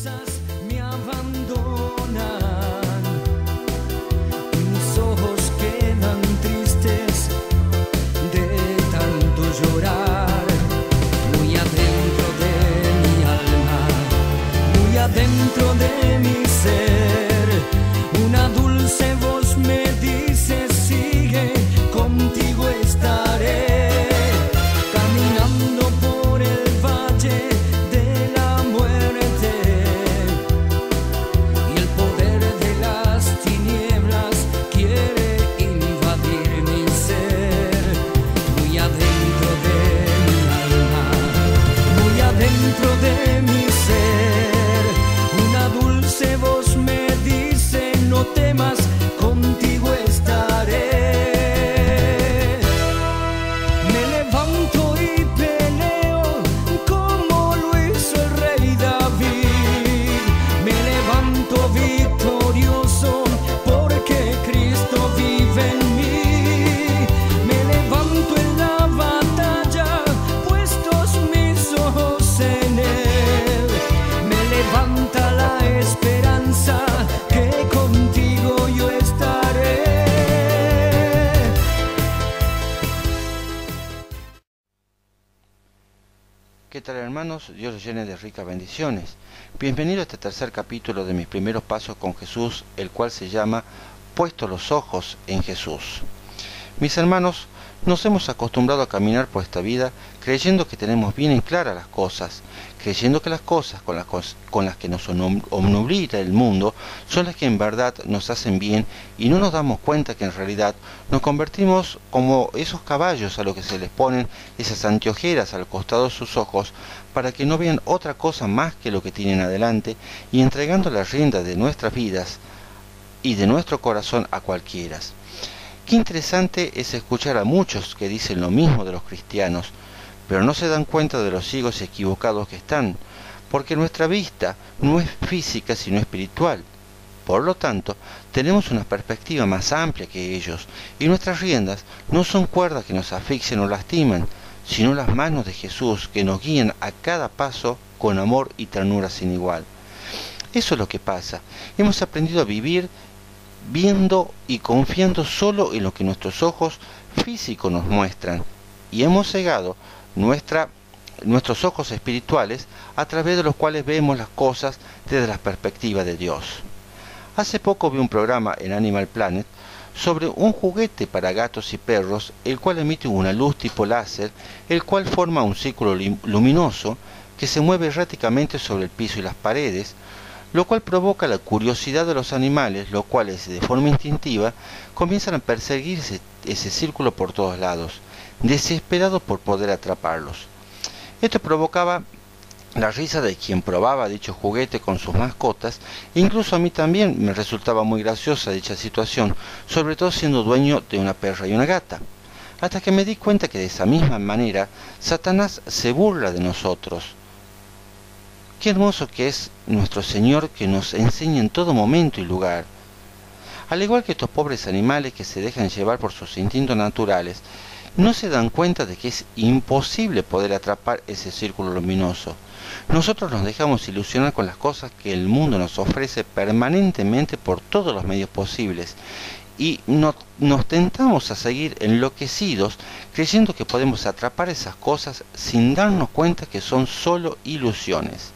fuerzas me abandonan, mis ojos quedan tristes de tanto llorar. Muy adentro de mi alma, muy adentro de mi ser, una dulce voz me dice: sigue, contigo estaré. Caminando por el valle de la muerte y el poder de las tinieblas quiere invadir mi ser. Muy adentro de mi alma, muy adentro de mi ser, una dulce voz me dice: no temas, contigo estaré. Me levanto y peleo como lo hizo el rey David. Me levanto victorioso porque Cristo vive en mí. Me levanto en la batalla, puestos mis ojos en Él. Me levanta la esperanza que contigo yo estaré. ¿Qué tal, hermanos? Dios los llene de ricas bendiciones. Bienvenido a este tercer capítulo de mis primeros pasos con Jesús, el cual se llama Puesto los ojos en Jesús. Mis hermanos, nos hemos acostumbrado a caminar por esta vida creyendo que tenemos bien en clara las cosas, creyendo que las cosas con las que nos obnubila el mundo son las que en verdad nos hacen bien, y no nos damos cuenta que en realidad nos convertimos como esos caballos a los que se les ponen esas anteojeras al costado de sus ojos para que no vean otra cosa más que lo que tienen adelante, y entregando la rienda de nuestras vidas y de nuestro corazón a cualquiera. Qué interesante es escuchar a muchos que dicen lo mismo de los cristianos, pero no se dan cuenta de los ciegos y equivocados que están, porque nuestra vista no es física sino espiritual. Por lo tanto, tenemos una perspectiva más amplia que ellos, y nuestras riendas no son cuerdas que nos asfixian o lastiman, sino las manos de Jesús que nos guían a cada paso con amor y ternura sin igual. Eso es lo que pasa. Hemos aprendido a vivir viendo y confiando solo en lo que nuestros ojos físicos nos muestran, y hemos cegado nuestros ojos espirituales a través de los cuales vemos las cosas desde la perspectiva de Dios. Hace poco vi un programa en Animal Planet sobre un juguete para gatos y perros, el cual emite una luz tipo láser, el cual forma un círculo luminoso que se mueve erráticamente sobre el piso y las paredes, lo cual provoca la curiosidad de los animales, los cuales de forma instintiva comienzan a perseguir ese círculo por todos lados, desesperados por poder atraparlos. Esto provocaba la risa de quien probaba dicho juguete con sus mascotas, e incluso a mí también me resultaba muy graciosa dicha situación, sobre todo siendo dueño de una perra y una gata, hasta que me di cuenta que de esa misma manera Satanás se burla de nosotros. Qué hermoso que es nuestro Señor, que nos enseña en todo momento y lugar. Al igual que estos pobres animales que se dejan llevar por sus instintos naturales, no se dan cuenta de que es imposible poder atrapar ese círculo luminoso. Nosotros nos dejamos ilusionar con las cosas que el mundo nos ofrece permanentemente por todos los medios posibles, y nos tentamos a seguir enloquecidos creyendo que podemos atrapar esas cosas sin darnos cuenta que son solo ilusiones.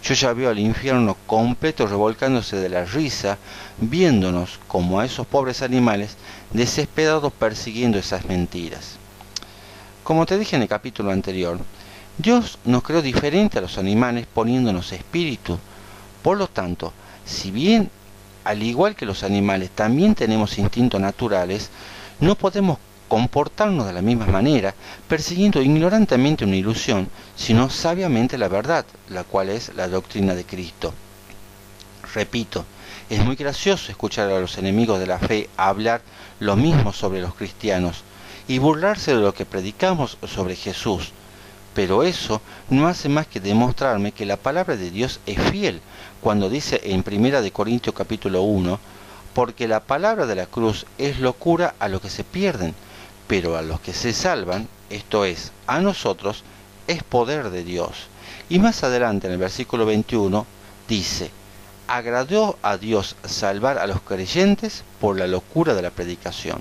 Yo ya veo al infierno completo revolcándose de la risa, viéndonos como a esos pobres animales desesperados persiguiendo esas mentiras. Como te dije en el capítulo anterior, Dios nos creó diferente a los animales poniéndonos espíritu. Por lo tanto, si bien al igual que los animales también tenemos instintos naturales, no podemos comportarnos de la misma manera, persiguiendo ignorantemente una ilusión, sino sabiamente la verdad, la cual es la doctrina de Cristo. Repito, es muy gracioso escuchar a los enemigos de la fe hablar lo mismo sobre los cristianos y burlarse de lo que predicamos sobre Jesús, pero eso no hace más que demostrarme que la palabra de Dios es fiel cuando dice en 1 Corintios capítulo 1, porque la palabra de la cruz es locura a los que se pierden, pero a los que se salvan, esto es, a nosotros, es poder de Dios. Y más adelante en el versículo 21, Dice, agradó a Dios salvar a los creyentes por la locura de la predicación.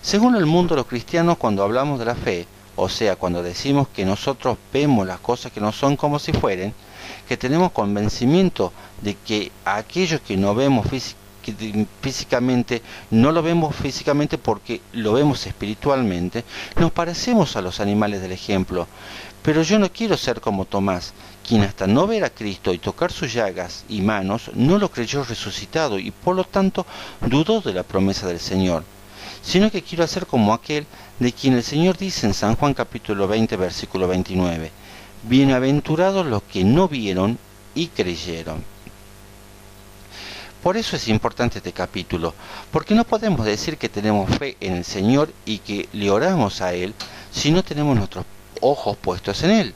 Según el mundo, los cristianos, cuando hablamos de la fe, o sea, cuando decimos que nosotros vemos las cosas que no son como si fueren, que tenemos convencimiento de que aquello que no vemos físicamente, no lo vemos físicamente porque lo vemos espiritualmente, nos parecemos a los animales del ejemplo. Pero yo no quiero ser como Tomás, quien hasta no ver a Cristo y tocar sus llagas y manos, no lo creyó resucitado y por lo tanto dudó de la promesa del Señor, sino que quiero hacer como aquel de quien el Señor dice en San Juan capítulo 20, versículo 29, bienaventurados los que no vieron y creyeron. Por eso es importante este capítulo, porque no podemos decir que tenemos fe en el Señor y que le oramos a Él si no tenemos nuestros ojos puestos en Él.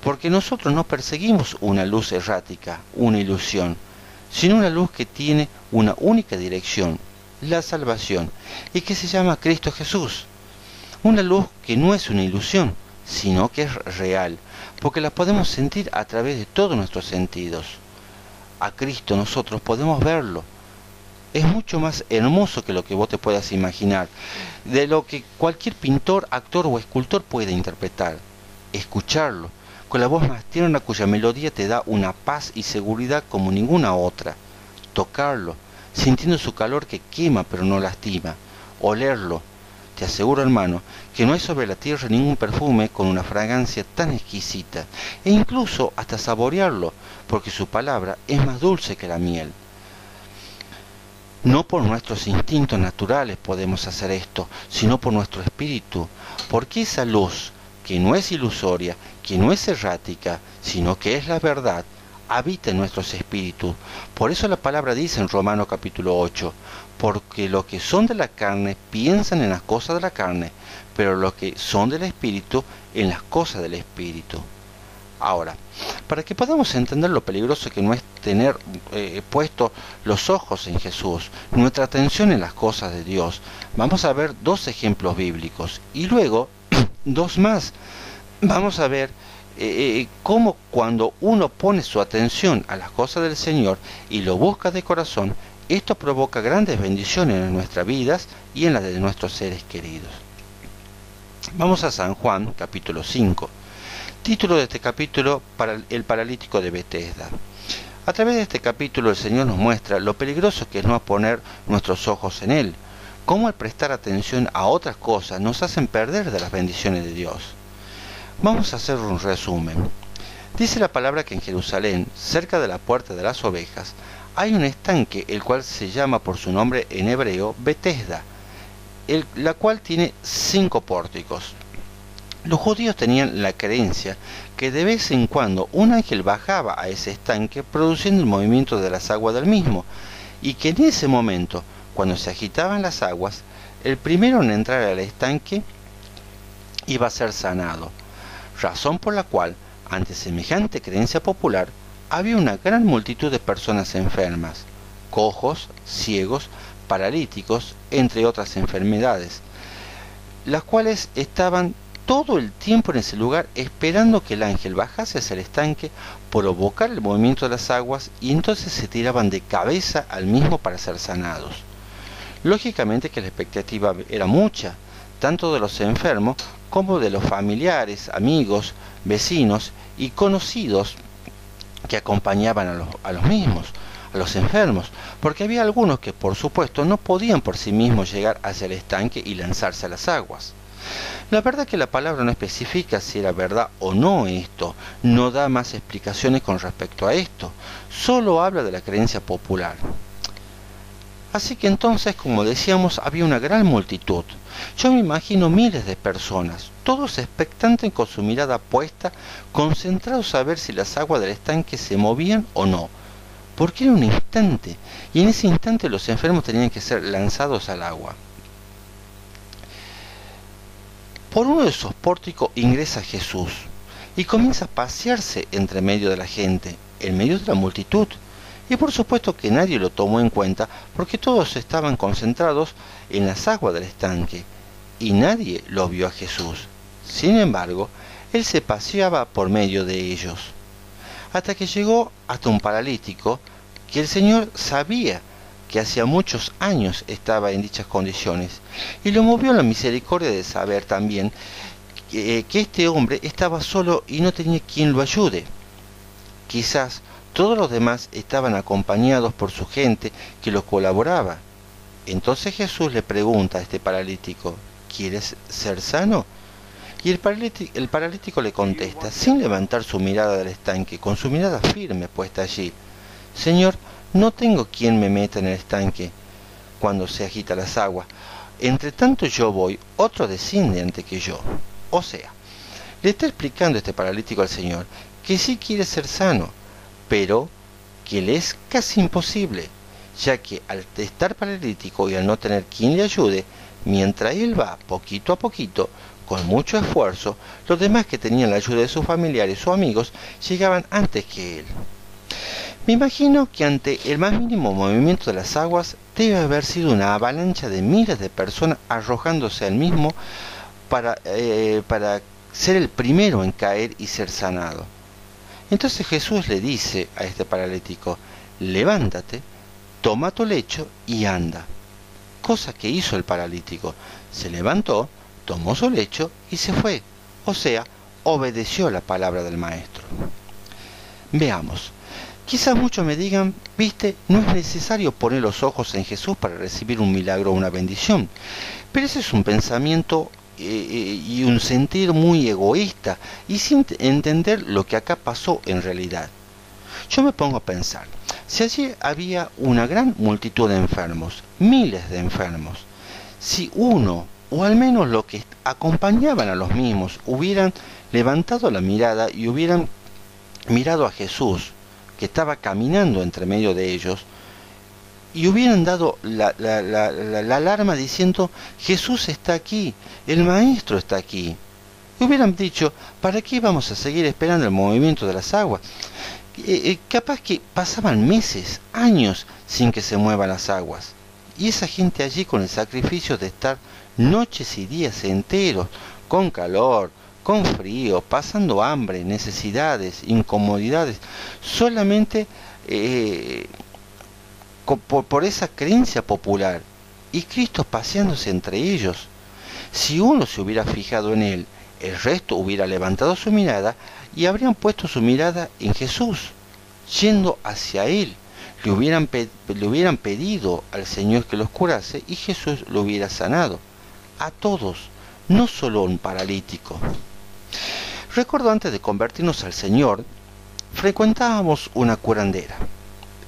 Porque nosotros no perseguimos una luz errática, una ilusión, sino una luz que tiene una única dirección, la salvación, y que se llama Cristo Jesús. Una luz que no es una ilusión, sino que es real, porque la podemos sentir a través de todos nuestros sentidos. A Cristo nosotros podemos verlo. Es mucho más hermoso que lo que vos te puedas imaginar, de lo que cualquier pintor, actor o escultor puede interpretar. Escucharlo, con la voz más tierna cuya melodía te da una paz y seguridad como ninguna otra. Tocarlo, sintiendo su calor que quema pero no lastima. Olerlo. Te aseguro, hermano, que no hay sobre la tierra ningún perfume con una fragancia tan exquisita, e incluso hasta saborearlo, porque su palabra es más dulce que la miel. No por nuestros instintos naturales podemos hacer esto, sino por nuestro espíritu, porque esa luz, que no es ilusoria, que no es errática, sino que es la verdad, habita en nuestros espíritus. Por eso la palabra dice en Romanos capítulo 8, porque los que son de la carne piensan en las cosas de la carne, pero los que son del espíritu en las cosas del espíritu. Ahora, para que podamos entender lo peligroso que no es tener puesto los ojos en Jesús, nuestra atención en las cosas de Dios, vamos a ver dos ejemplos bíblicos y luego dos más. Vamos a ver cómo cuando uno pone su atención a las cosas del Señor y lo busca de corazón, esto provoca grandes bendiciones en nuestras vidas y en las de nuestros seres queridos. Vamos a San Juan, capítulo 5. Título de este capítulo, para el paralítico de Betesda. A través de este capítulo el Señor nos muestra lo peligroso que es no poner nuestros ojos en Él, cómo al prestar atención a otras cosas nos hacen perder de las bendiciones de Dios. Vamos a hacer un resumen. Dice la palabra que en Jerusalén, cerca de la puerta de las ovejas, hay un estanque, el cual se llama por su nombre en hebreo Betesda, la cual tiene 5 pórticos. Los judíos tenían la creencia que de vez en cuando un ángel bajaba a ese estanque produciendo el movimiento de las aguas del mismo, y que en ese momento, cuando se agitaban las aguas, el primero en entrar al estanque iba a ser sanado, razón por la cual, ante semejante creencia popular, había una gran multitud de personas enfermas, cojos, ciegos, paralíticos, entre otras enfermedades, las cuales estaban todo el tiempo en ese lugar esperando que el ángel bajase hacia el estanque, provocar el movimiento de las aguas y entonces se tiraban de cabeza al mismo para ser sanados. Lógicamente que la expectativa era mucha, tanto de los enfermos como de los familiares, amigos, vecinos y conocidos que acompañaban a los mismos, a los enfermos, porque había algunos que por supuesto no podían por sí mismos llegar hacia el estanque y lanzarse a las aguas. La verdad que la palabra no especifica si era verdad o no esto, no da más explicaciones con respecto a esto, solo habla de la creencia popular. Así que entonces, como decíamos, había una gran multitud. Yo me imagino miles de personas, todos expectantes con su mirada puesta, concentrados a ver si las aguas del estanque se movían o no, porque era un instante, y en ese instante los enfermos tenían que ser lanzados al agua. Por uno de esos pórticos ingresa Jesús, y comienza a pasearse entre medio de la gente, en medio de la multitud. Y por supuesto que nadie lo tomó en cuenta porque todos estaban concentrados en las aguas del estanque y nadie lo vio a Jesús. Sin embargo, él se paseaba por medio de ellos. hasta que llegó hasta un paralítico que el Señor sabía que hacía muchos años estaba en dichas condiciones, y lo movió la misericordia de saber también que este hombre estaba solo y no tenía quien lo ayude. Quizás todos los demás estaban acompañados por su gente que los colaboraba. Entonces Jesús le pregunta a este paralítico: ¿quieres ser sano? Y el paralítico le contesta, sin levantar su mirada del estanque, con su mirada firme puesta allí: Señor, no tengo quien me meta en el estanque cuando se agita las aguas. Entre tanto yo voy, otro desciende antes que yo. O sea, le está explicando este paralítico al Señor que sí quiere ser sano, pero que le es casi imposible, ya que al estar paralítico y al no tener quien le ayude, mientras él va poquito a poquito, con mucho esfuerzo, los demás que tenían la ayuda de sus familiares o amigos llegaban antes que él. Me imagino que ante el más mínimo movimiento de las aguas debe haber sido una avalancha de miles de personas arrojándose al mismo para ser el primero en caer y ser sanado. Entonces Jesús le dice a este paralítico: levántate, toma tu lecho y anda. Cosa que hizo el paralítico: se levantó, tomó su lecho y se fue. O sea, obedeció la palabra del Maestro. Veamos. Quizás muchos me digan: viste, no es necesario poner los ojos en Jesús para recibir un milagro o una bendición. Pero ese es un pensamiento y un sentir muy egoísta y sin entender lo que acá pasó en realidad. Yo me pongo a pensar, si allí había una gran multitud de enfermos, miles de enfermos, si uno, o al menos los que acompañaban a los mismos, hubieran levantado la mirada y hubieran mirado a Jesús, que estaba caminando entre medio de ellos, y hubieran dado la alarma diciendo: Jesús está aquí, el Maestro está aquí, y hubieran dicho: ¿para qué vamos a seguir esperando el movimiento de las aguas? Capaz que pasaban meses, años sin que se muevan las aguas, y esa gente allí con el sacrificio de estar noches y días enteros, con calor, con frío, pasando hambre, necesidades, incomodidades, solamente por esa creencia popular, y Cristo paseándose entre ellos. Si uno se hubiera fijado en él, el resto hubiera levantado su mirada y habrían puesto su mirada en Jesús, yendo hacia él. Le hubieran pedido al Señor que los curase y Jesús lo hubiera sanado. A todos, no solo a un paralítico. Recuerdo, antes de convertirnos al Señor, frecuentábamos una curandera.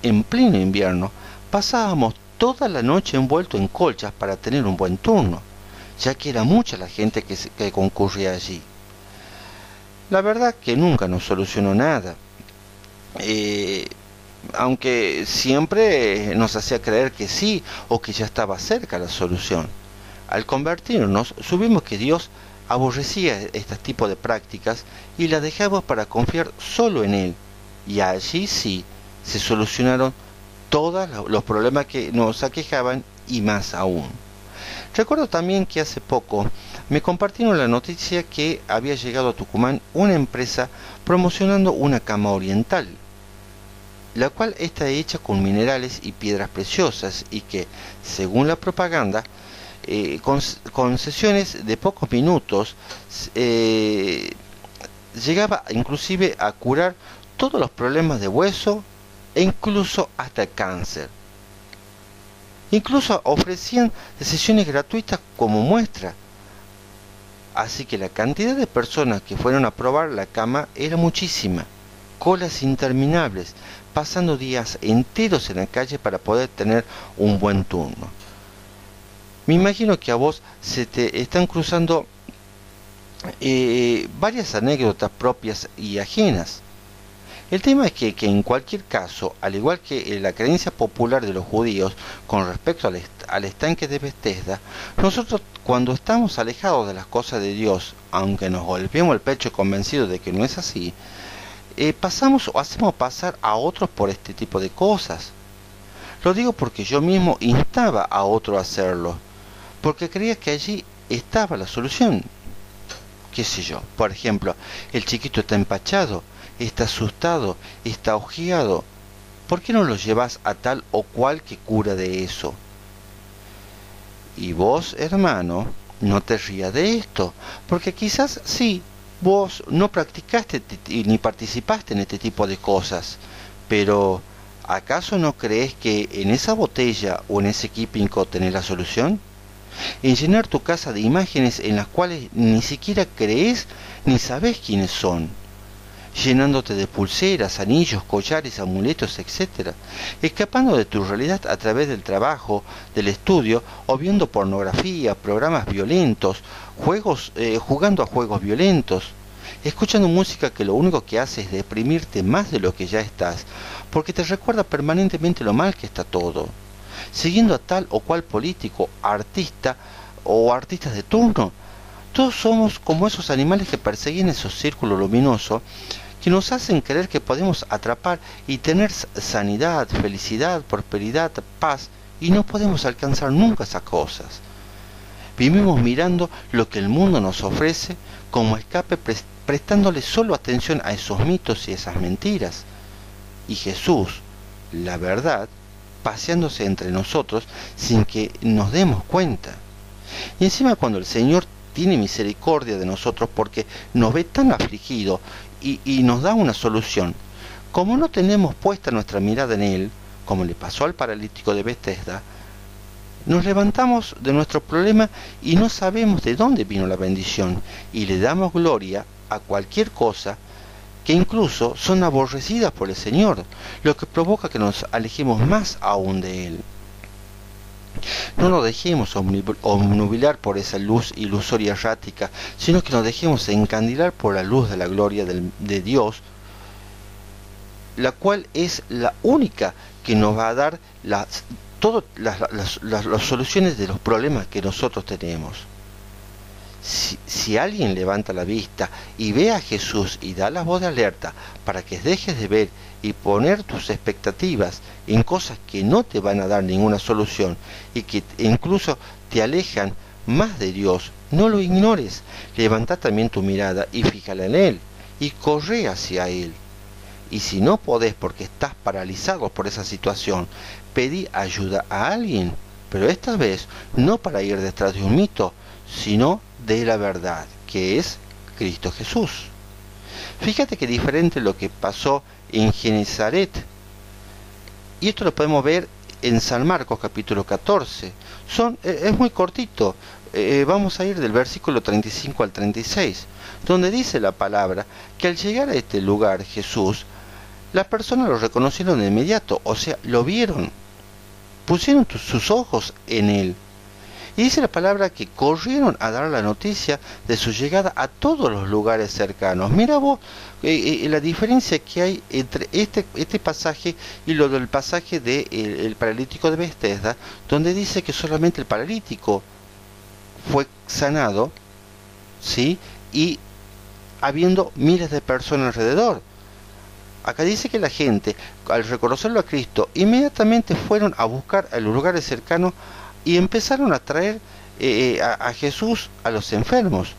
En pleno invierno pasábamos toda la noche envuelto en colchas para tener un buen turno, ya que era mucha la gente que concurría allí. La verdad que nunca nos solucionó nada, aunque siempre nos hacía creer que sí, o que ya estaba cerca la solución. Al convertirnos, supimos que Dios aborrecía este tipo de prácticas y las dejamos para confiar solo en Él, y allí sí se solucionaron todos los problemas que nos aquejaban y más aún. Recuerdo también que hace poco me compartieron la noticia que había llegado a Tucumán una empresa promocionando una cama oriental, la cual está hecha con minerales y piedras preciosas y que, según la propaganda, con sesiones de pocos minutos llegaba inclusive a curar todos los problemas de hueso e incluso hasta el cáncer. Incluso ofrecían sesiones gratuitas como muestra. Así que la cantidad de personas que fueron a probar la cama era muchísima. Colas interminables, pasando días enteros en la calle para poder tener un buen turno. Me imagino que a vos se te están cruzando varias anécdotas propias y ajenas. El tema es que en cualquier caso, al igual que la creencia popular de los judíos con respecto al estanque de Betesda, nosotros, cuando estamos alejados de las cosas de Dios, aunque nos golpeemos el pecho convencidos de que no es así, pasamos o hacemos pasar a otros por este tipo de cosas. Lo digo porque yo mismo instaba a otro a hacerlo, porque creía que allí estaba la solución. Qué sé yo, por ejemplo, el chiquito está empachado, está asustado, está ojeado. ¿Por qué no lo llevas a tal o cual que cura de eso? Y vos, hermano, no te rías de esto, porque quizás sí, vos no practicaste ni participaste en este tipo de cosas, pero ¿acaso no crees que en esa botella o en ese keeping tenés la solución? En llenar tu casa de imágenes en las cuales ni siquiera crees ni sabes quiénes son, llenándote de pulseras, anillos, collares, amuletos, etc., escapando de tu realidad a través del trabajo, del estudio, o viendo pornografía, programas violentos, jugando a juegos violentos, escuchando música que lo único que hace es deprimirte más de lo que ya estás, porque te recuerda permanentemente lo mal que está todo, siguiendo a tal o cual político, artista o artistas de turno. Todos somos como esos animales que persiguen esos círculos luminosos que nos hacen creer que podemos atrapar y tener sanidad, felicidad, prosperidad, paz, y no podemos alcanzar nunca esas cosas. Vivimos mirando lo que el mundo nos ofrece como escape, prestándole solo atención a esos mitos y esas mentiras. Y Jesús, la verdad, paseándose entre nosotros sin que nos demos cuenta. Y encima cuando el Señor tiene misericordia de nosotros porque nos ve tan afligidos y nos da una solución, como no tenemos puesta nuestra mirada en Él, como le pasó al paralítico de Betesda, nos levantamos de nuestro problema y no sabemos de dónde vino la bendición, y le damos gloria a cualquier cosa que incluso son aborrecidas por el Señor, lo que provoca que nos alejemos más aún de Él. No nos dejemos obnubilar por esa luz ilusoria errática, sino que nos dejemos encandilar por la luz de la gloria de Dios, la cual es la única que nos va a dar todas las soluciones de los problemas que nosotros tenemos. Si alguien levanta la vista y ve a Jesús y da la voz de alerta para que dejes de ver y poner tus expectativas en cosas que no te van a dar ninguna solución y que incluso te alejan más de Dios, no lo ignores. Levanta también tu mirada y fíjala en Él y corre hacia Él. Y si no podés porque estás paralizado por esa situación, pedí ayuda a alguien, pero esta vez no para ir detrás de un mito, sino de la verdad, que es Cristo Jesús. Fíjate que diferente lo que pasó en Genezaret, y esto lo podemos ver en San Marcos capítulo 14. Es muy cortito, vamos a ir del versículo 35 al 36, donde dice la palabra que al llegar a este lugar Jesús, las personas lo reconocieron de inmediato, o sea, lo vieron, pusieron sus ojos en Él. Y dice la palabra que corrieron a dar la noticia de su llegada a todos los lugares cercanos. Mira vos la diferencia que hay entre este pasaje y lo del pasaje del paralítico de Betesda, donde dice que solamente el paralítico fue sanado, ¿sí? Y habiendo miles de personas alrededor. Acá dice que la gente, al reconocerlo a Cristo, inmediatamente fueron a buscar a los lugares cercanos y empezaron a traer a Jesús a los enfermos.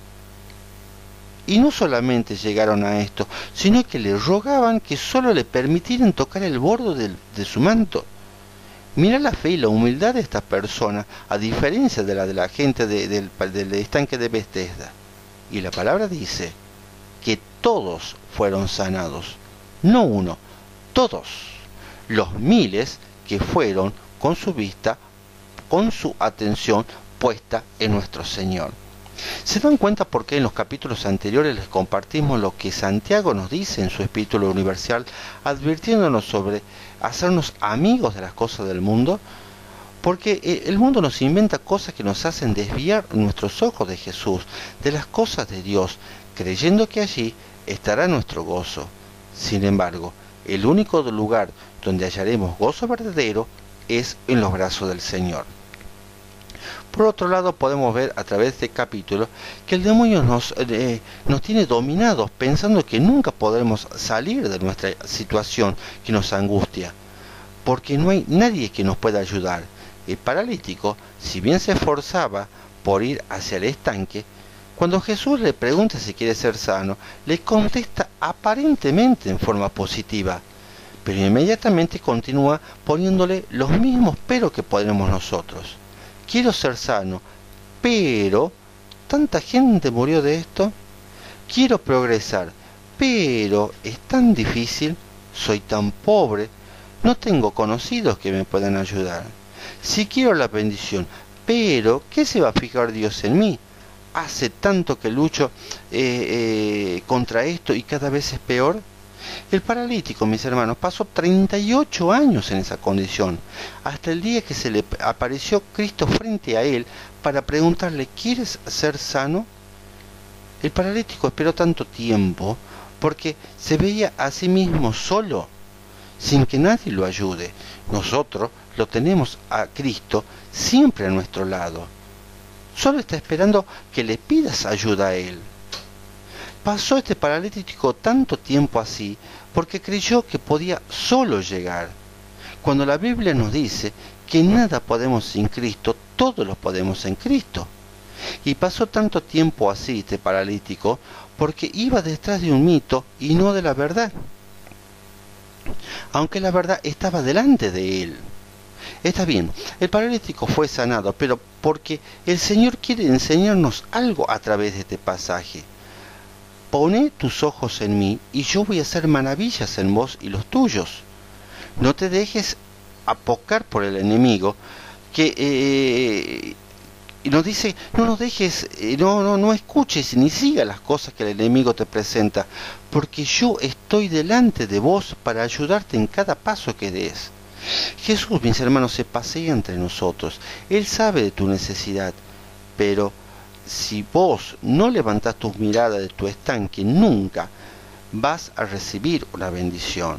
Y no solamente llegaron a esto, sino que le rogaban que solo le permitieran tocar el borde de su manto. Mira la fe y la humildad de esta persona, a diferencia de la gente del estanque de Betesda. Y la palabra dice que todos fueron sanados, no uno, todos, los miles que fueron con su vista, con su atención puesta en nuestro Señor. ¿Se dan cuenta por qué en los capítulos anteriores les compartimos lo que Santiago nos dice en su Epístola Universal, advirtiéndonos sobre hacernos amigos de las cosas del mundo? Porque el mundo nos inventa cosas que nos hacen desviar nuestros ojos de Jesús, de las cosas de Dios, creyendo que allí estará nuestro gozo. Sin embargo, el único lugar donde hallaremos gozo verdadero es en los brazos del Señor. Por otro lado, podemos ver a través de este capítulo que el demonio nos tiene dominados, pensando que nunca podremos salir de nuestra situación que nos angustia, porque no hay nadie que nos pueda ayudar. El paralítico, si bien se esforzaba por ir hacia el estanque, Cuando Jesús le pregunta si quiere ser sano, le contesta aparentemente en forma positiva, pero inmediatamente continúa poniéndole los mismos pero que ponemos nosotros. Quiero ser sano, pero ¿tanta gente murió de esto? Quiero progresar, pero es tan difícil, soy tan pobre, no tengo conocidos que me puedan ayudar. Si quiero la bendición, pero ¿qué se va a fijar Dios en mí? Hace tanto que lucho contra esto y cada vez es peor. El paralítico, mis hermanos, pasó 38 años en esa condición, hasta el día que se le apareció Cristo frente a él para preguntarle, ¿quieres ser sano? El paralítico esperó tanto tiempo porque se veía a sí mismo solo, sin que nadie lo ayude. Nosotros lo tenemos a Cristo siempre a nuestro lado. Solo está esperando que le pidas ayuda a Él. Pasó este paralítico tanto tiempo así porque creyó que podía solo llegar. Cuando la Biblia nos dice que nada podemos sin Cristo, todo lo podemos en Cristo. Y pasó tanto tiempo así este paralítico porque iba detrás de un mito y no de la verdad, aunque la verdad estaba delante de él. Está bien, el paralítico fue sanado, pero porque el Señor quiere enseñarnos algo a través de este pasaje. Poné tus ojos en mí y yo voy a hacer maravillas en vos y los tuyos. No te dejes apocar por el enemigo que nos dice, no nos dejes, no escuches ni sigas las cosas que el enemigo te presenta, porque yo estoy delante de vos para ayudarte en cada paso que des. Jesús, mis hermanos, se pasea entre nosotros. Él sabe de tu necesidad, pero si vos no levantás tus miradas de tu estanque, nunca vas a recibir una bendición.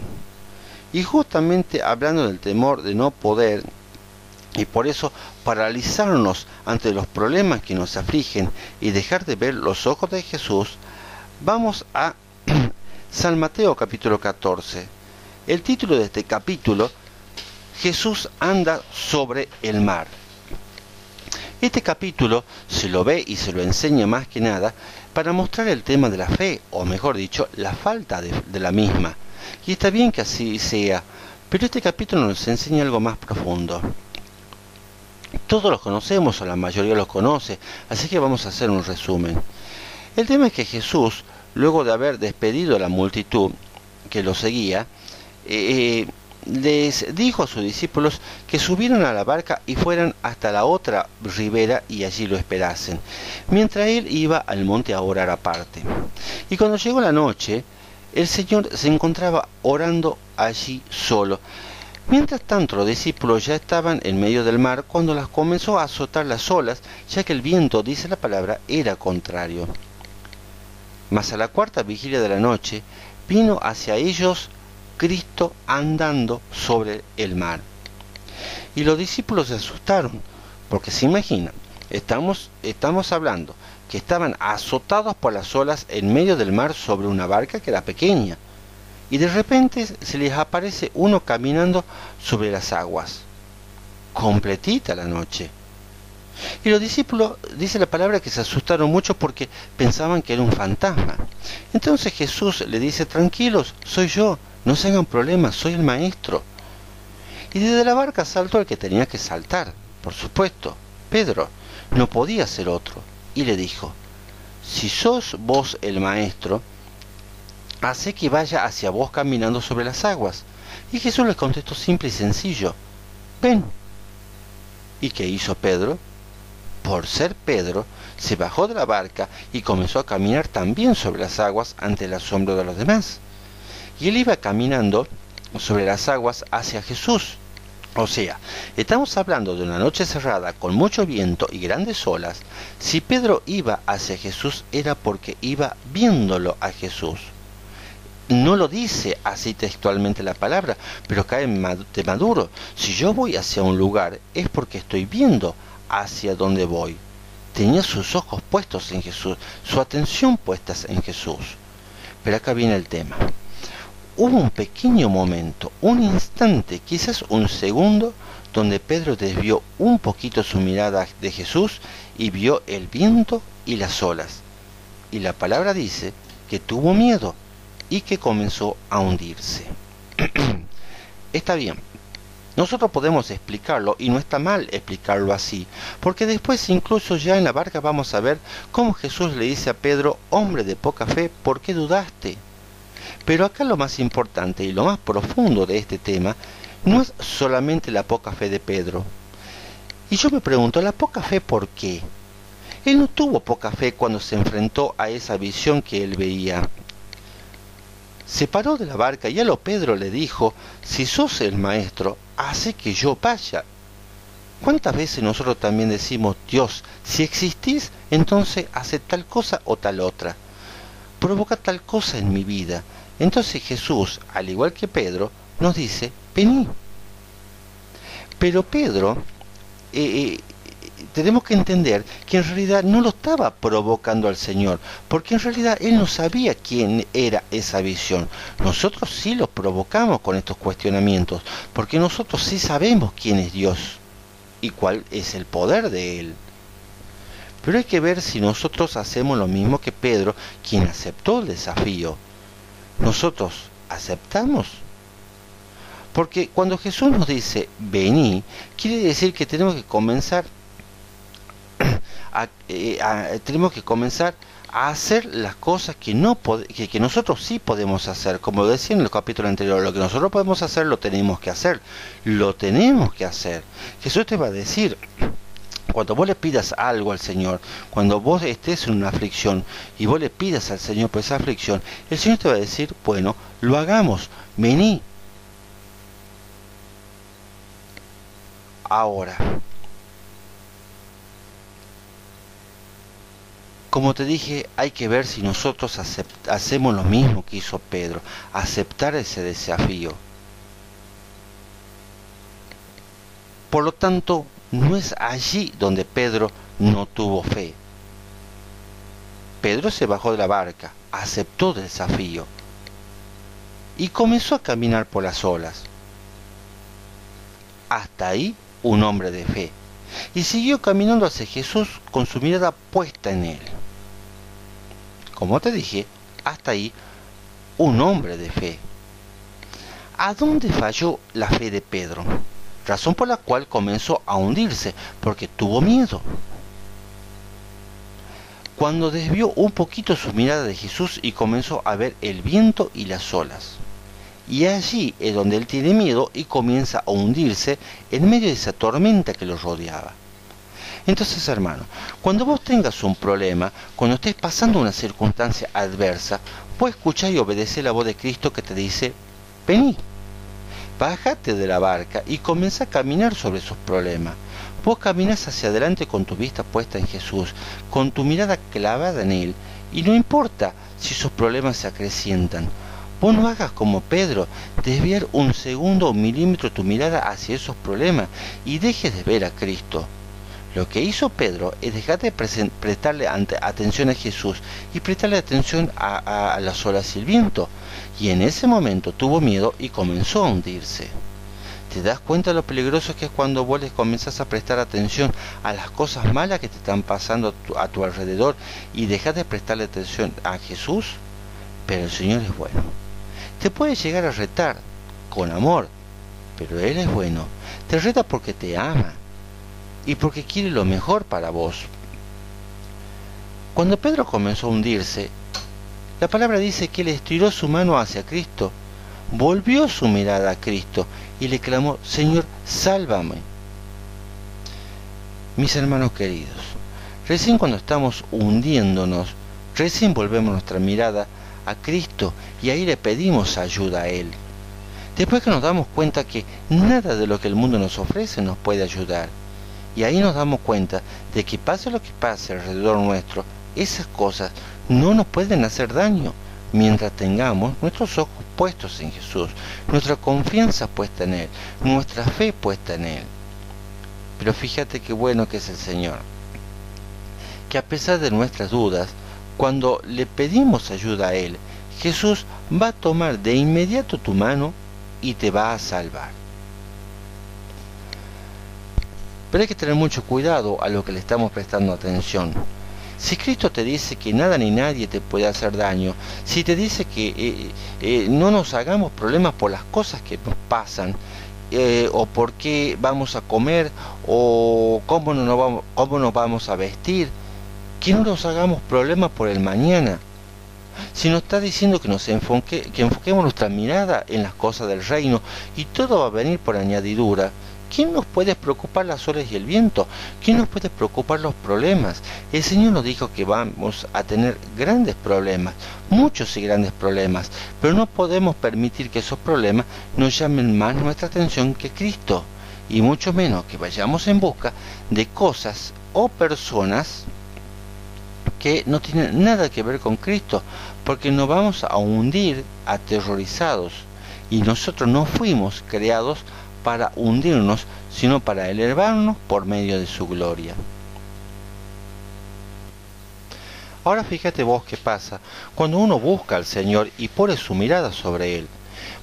Y justamente hablando del temor de no poder, y por eso paralizarnos ante los problemas que nos afligen y dejar de ver los ojos de Jesús, vamos a San Mateo capítulo 14. El título de este capítulo, Jesús anda sobre el mar. Este capítulo se lo ve y se lo enseña más que nada para mostrar el tema de la fe, o mejor dicho, la falta de la misma. Y está bien que así sea, pero este capítulo nos enseña algo más profundo. Todos los conocemos, o la mayoría los conoce, así que vamos a hacer un resumen. El tema es que Jesús, luego de haber despedido a la multitud que lo seguía, les dijo a sus discípulos que subieran a la barca y fueran hasta la otra ribera y allí lo esperasen, mientras él iba al monte a orar aparte. Y cuando llegó la noche, el Señor se encontraba orando allí solo. Mientras tanto, los discípulos ya estaban en medio del mar cuando las comenzó a azotar las olas, ya que el viento, dice la palabra, era contrario. Mas a la cuarta vigilia de la noche, vino hacia ellos Cristo andando sobre el mar. Y los discípulos se asustaron, porque se imaginan, estamos hablando que estaban azotados por las olas en medio del mar sobre una barca que era pequeña. Y de repente se les aparece uno caminando sobre las aguas. Completita la noche. Y los discípulos, dice la palabra, que se asustaron mucho porque pensaban que era un fantasma. Entonces Jesús le dice, tranquilos, soy yo, no se hagan problemas, soy el maestro. Y desde la barca saltó el que tenía que saltar, por supuesto, Pedro, no podía ser otro. Y le dijo, si sos vos el maestro, hace que vaya hacia vos caminando sobre las aguas. Y Jesús les contestó simple y sencillo, ven. ¿Y qué hizo Pedro? Por ser Pedro, se bajó de la barca y comenzó a caminar también sobre las aguas ante el asombro de los demás. Y él iba caminando sobre las aguas hacia Jesús. O sea, estamos hablando de una noche cerrada con mucho viento y grandes olas. Si Pedro iba hacia Jesús era porque iba viéndolo a Jesús. No lo dice así textualmente la palabra, pero cae de maduro. Si yo voy hacia un lugar es porque estoy viendo hacia dónde voy. Tenía sus ojos puestos en Jesús, su atención puestas en Jesús. Pero acá viene el tema. Hubo un pequeño momento, un instante, quizás un segundo, donde Pedro desvió un poquito su mirada de Jesús y vio el viento y las olas. y la palabra dice que tuvo miedo y que comenzó a hundirse. Está bien, nosotros podemos explicarlo y no está mal explicarlo así, porque después incluso ya en la barca vamos a ver cómo Jesús le dice a Pedro: hombre de poca fe, ¿por qué dudaste? Pero acá lo más importante y lo más profundo de este tema no es solamente la poca fe de Pedro. Y yo me pregunto, ¿la poca fe por qué? Él no tuvo poca fe cuando se enfrentó a esa visión que él veía. Se paró de la barca y a lo Pedro le dijo: si sos el maestro, hace que yo vaya. ¿Cuántas veces nosotros también decimos: Dios, si existís, entonces hace tal cosa o tal otra, provoca tal cosa en mi vida? Entonces Jesús, al igual que Pedro, nos dice: vení. Pero Pedro, tenemos que entender que en realidad no lo estaba provocando al Señor, porque en realidad él no sabía quién era esa visión. Nosotros sí lo provocamos con estos cuestionamientos, porque nosotros sí sabemos quién es Dios y cuál es el poder de él. Pero hay que ver si nosotros hacemos lo mismo que Pedro, quien aceptó el desafío. ¿Nosotros aceptamos? Porque cuando Jesús nos dice vení, quiere decir que tenemos que comenzar a hacer las cosas que nosotros sí podemos hacer. Como decía en el capítulo anterior, lo que nosotros podemos hacer lo tenemos que hacer. Jesús te va a decir: cuando vos le pidas algo al Señor, cuando vos estés en una aflicción y vos le pidas al Señor por esa aflicción, el Señor te va a decir: bueno, lo hagamos, vení. Ahora, como te dije, hay que ver si nosotros hacemos lo mismo que hizo Pedro, aceptar ese desafío. Por lo tanto, no es allí donde Pedro no tuvo fe. Pedro se bajó de la barca, aceptó el desafío y comenzó a caminar por las olas. Hasta ahí, un hombre de fe. Y siguió caminando hacia Jesús con su mirada puesta en él. Como te dije, hasta ahí, un hombre de fe. ¿A dónde falló la fe de Pedro? Razón por la cual comenzó a hundirse, porque tuvo miedo. Cuando desvió un poquito su mirada de Jesús y comenzó a ver el viento y las olas. Y allí es donde él tiene miedo y comienza a hundirse en medio de esa tormenta que lo rodeaba. Entonces, hermano, cuando vos tengas un problema, cuando estés pasando una circunstancia adversa, vos escuchar y obedecer la voz de Cristo que te dice: vení, bájate de la barca y comienza a caminar sobre esos problemas. Vos caminás hacia adelante con tu vista puesta en Jesús, con tu mirada clavada en Él, y no importa si esos problemas se acrecientan. Vos no hagas como Pedro, desviar un segundo o milímetro tu mirada hacia esos problemas y dejes de ver a Cristo. Lo que hizo Pedro es dejar de prestarle atención a Jesús y prestarle atención a las olas y el viento. Y en ese momento tuvo miedo y comenzó a hundirse. ¿Te das cuenta de lo peligroso que es cuando vos les comenzás a prestar atención a las cosas malas que te están pasando a tu alrededor y dejas de prestarle atención a Jesús? Pero el Señor es bueno. Te puede llegar a retar con amor, pero Él es bueno. Te reta porque te ama y porque quiere lo mejor para vos. Cuando Pedro comenzó a hundirse, la palabra dice que él estiró su mano hacia Cristo, volvió su mirada a Cristo y le clamó: Señor, sálvame. Mis hermanos queridos, recién cuando estamos hundiéndonos, recién volvemos nuestra mirada a Cristo y ahí le pedimos ayuda a Él. Después que nos damos cuenta que nada de lo que el mundo nos ofrece nos puede ayudar, y ahí nos damos cuenta de que pase lo que pase alrededor nuestro, esas cosas no nos pueden hacer daño mientras tengamos nuestros ojos puestos en Jesús, nuestra confianza puesta en Él, nuestra fe puesta en Él. Pero fíjate qué bueno que es el Señor, que a pesar de nuestras dudas, cuando le pedimos ayuda a Él, Jesús va a tomar de inmediato tu mano y te va a salvar. Pero hay que tener mucho cuidado a lo que le estamos prestando atención. Si Cristo te dice que nada ni nadie te puede hacer daño, si te dice que no nos hagamos problemas por las cosas que nos pasan, o por qué vamos a comer, o cómo nos vamos a vestir, que no nos hagamos problemas por el mañana. Si nos está diciendo que que enfoquemos nuestra mirada en las cosas del reino y todo va a venir por añadidura, ¿quién nos puede preocupar las olas y el viento? ¿Quién nos puede preocupar los problemas? El Señor nos dijo que vamos a tener grandes problemas, muchos y grandes problemas, pero no podemos permitir que esos problemas nos llamen más nuestra atención que Cristo, y mucho menos que vayamos en busca de cosas o personas que no tienen nada que ver con Cristo, porque nos vamos a hundir aterrorizados, y nosotros no fuimos creados para hundirnos, sino para elevarnos por medio de su gloria. Ahora fíjate vos qué pasa cuando uno busca al Señor y pone su mirada sobre Él.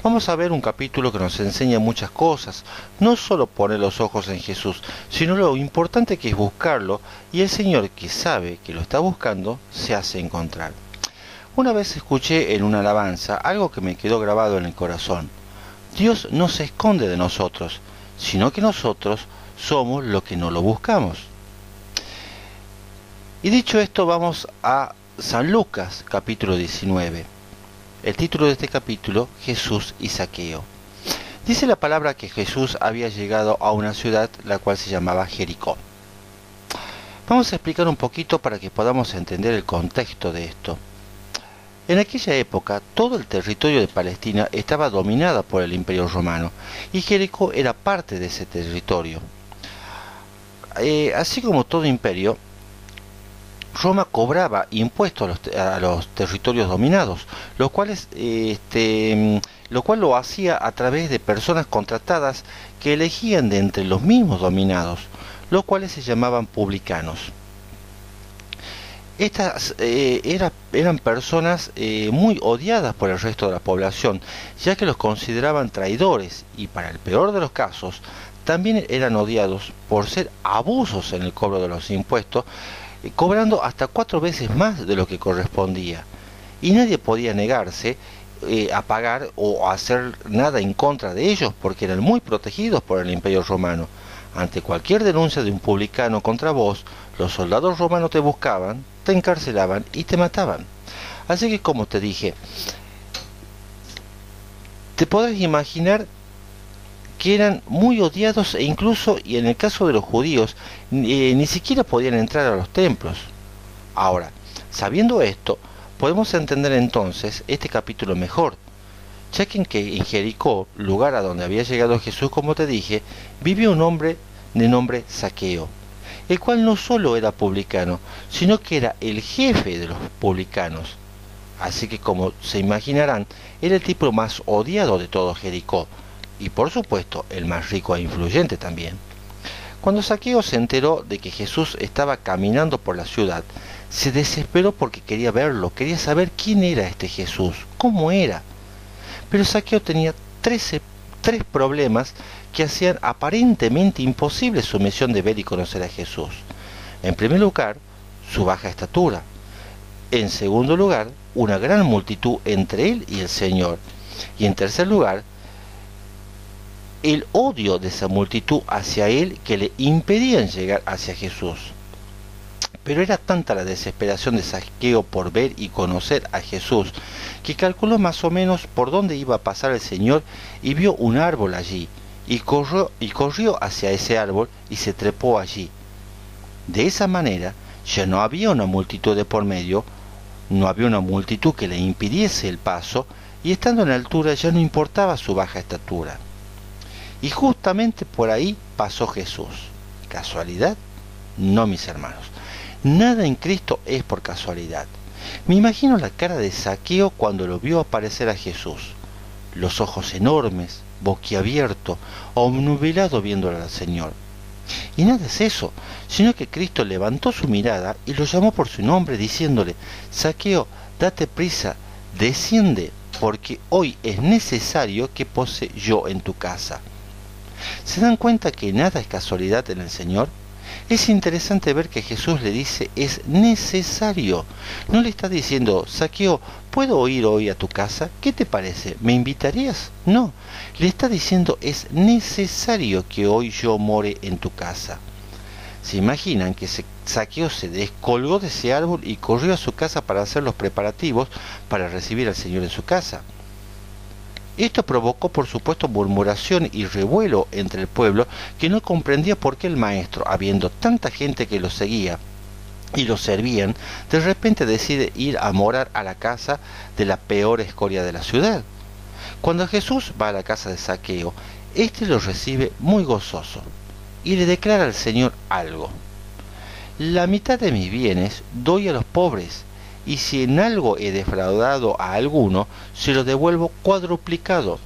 Vamos a ver un capítulo que nos enseña muchas cosas, no solo poner los ojos en Jesús, sino lo importante que es buscarlo, y el Señor, que sabe que lo está buscando, se hace encontrar. Una vez escuché en una alabanza algo que me quedó grabado en el corazón. Dios no se esconde de nosotros, sino que nosotros somos los que no lo buscamos. Y dicho esto, vamos a San Lucas, capítulo 19. El título de este capítulo, Jesús y Zaqueo. Dice la palabra que Jesús había llegado a una ciudad la cual se llamaba Jericó. Vamos a explicar un poquito para que podamos entender el contexto de esto. En aquella época, todo el territorio de Palestina estaba dominado por el Imperio Romano, y Jericó era parte de ese territorio. Así como todo imperio, Roma cobraba impuestos a los territorios dominados, lo cual lo hacía a través de personas contratadas que elegían de entre los mismos dominados, los cuales se llamaban publicanos. Estas eran personas muy odiadas por el resto de la población, ya que los consideraban traidores, y para el peor de los casos, también eran odiados por ser abusos en el cobro de los impuestos, cobrando hasta 4 veces más de lo que correspondía, y nadie podía negarse a pagar o a hacer nada en contra de ellos, porque eran muy protegidos por el Imperio Romano. Ante cualquier denuncia de un publicano contra vos, los soldados romanos te buscaban, te encarcelaban y te mataban. Así que, como te dije, te podrás imaginar que eran muy odiados, e incluso, y en el caso de los judíos, ni siquiera podían entrar a los templos. Ahora, sabiendo esto, podemos entender entonces este capítulo mejor, ya que en Jericó, lugar a donde había llegado Jesús, como te dije, vivía un hombre de nombre Zaqueo, el cual no solo era publicano, sino que era el jefe de los publicanos. Así que, como se imaginarán, era el tipo más odiado de todo Jericó, y por supuesto el más rico e influyente también. Cuando Zaqueo se enteró de que Jesús estaba caminando por la ciudad, se desesperó porque quería verlo, quería saber quién era este Jesús, cómo era. Pero Zaqueo tenía tres problemas que hacían aparentemente imposible su misión de ver y conocer a Jesús. En primer lugar, su baja estatura. En segundo lugar, una gran multitud entre él y el Señor. Y en tercer lugar, el odio de esa multitud hacia él que le impedían llegar hacia Jesús. Pero era tanta la desesperación de Zaqueo por ver y conocer a Jesús, que calculó más o menos por dónde iba a pasar el Señor, y vio un árbol allí, y corrió hacia ese árbol y se trepó allí. De esa manera ya no había una multitud de por medio, no había una multitud que le impidiese el paso, y estando en altura ya no importaba su baja estatura. Y justamente por ahí pasó Jesús. ¿Casualidad? No, mis hermanos. Nada en Cristo es por casualidad. Me imagino la cara de Zaqueo cuando lo vio aparecer a Jesús. Los ojos enormes, boquiabierto, obnubilado viéndolo al Señor. Y nada es eso, sino que Cristo levantó su mirada y lo llamó por su nombre, diciéndole: Zaqueo, date prisa, desciende, porque hoy es necesario que pose yo en tu casa. ¿Se dan cuenta que nada es casualidad en el Señor? Es interesante ver que Jesús le dice es necesario. No le está diciendo, Zaqueo, ¿puedo ir hoy a tu casa? ¿Qué te parece? ¿Me invitarías? No, le está diciendo es necesario que hoy yo more en tu casa. ¿Se imaginan que Zaqueo se descolgó de ese árbol y corrió a su casa para hacer los preparativos para recibir al Señor en su casa? Esto provocó, por supuesto, murmuración y revuelo entre el pueblo, que no comprendía por qué el maestro, habiendo tanta gente que lo seguía y lo servían, de repente decide ir a morar a la casa de la peor escoria de la ciudad. Cuando Jesús va a la casa de Zaqueo, éste lo recibe muy gozoso y le declara al Señor algo: la mitad de mis bienes doy a los pobres, y si en algo he defraudado a alguno, se lo devuelvo cuadruplicado.